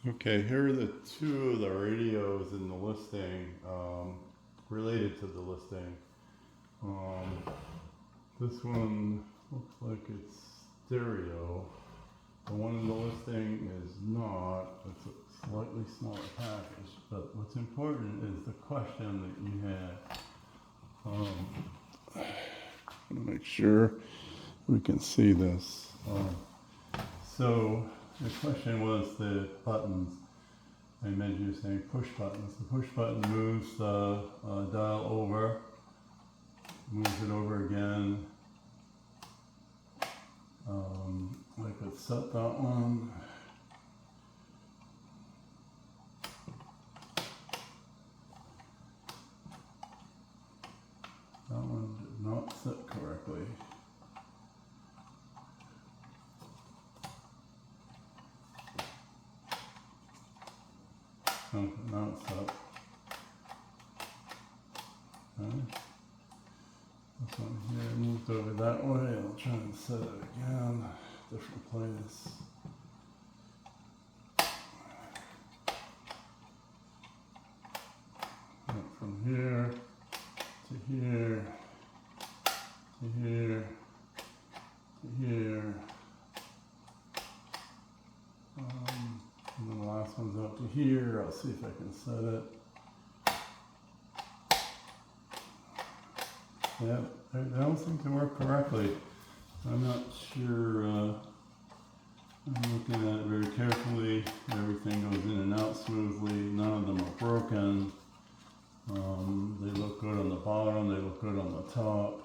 Okay, here are the two of the radios in the listing, related to the listing. Um, this one looks like it's stereo. The one in the listing is not. It's a slightly smaller package. But what's important is the question that you had. I want to make sure we can see this. So the question was the buttons. I imagine you're saying push buttons. The push button moves the dial over, moves it over again. I could set that one. That one did not set correctly. Oh, now it's set. Okay. This one here moved over that way. I'll try and set it again. Different place. Went from here to here to here to here. And then the last one's up to here. I'll see if I can set it. Yeah, they don't seem to work correctly. I'm not sure. I'm looking at it very carefully. Everything goes in and out smoothly. None of them are broken. They look good on the bottom. They look good on the top.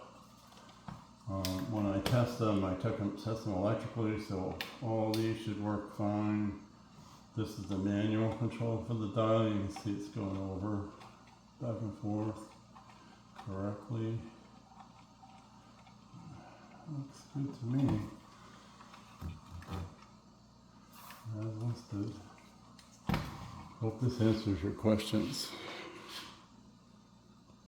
When I test them, I test them electrically, so all these should work fine. This is the manual control for the dial. You can see it's going over back and forth correctly. Looks good to me. As listed. Hope this answers your questions.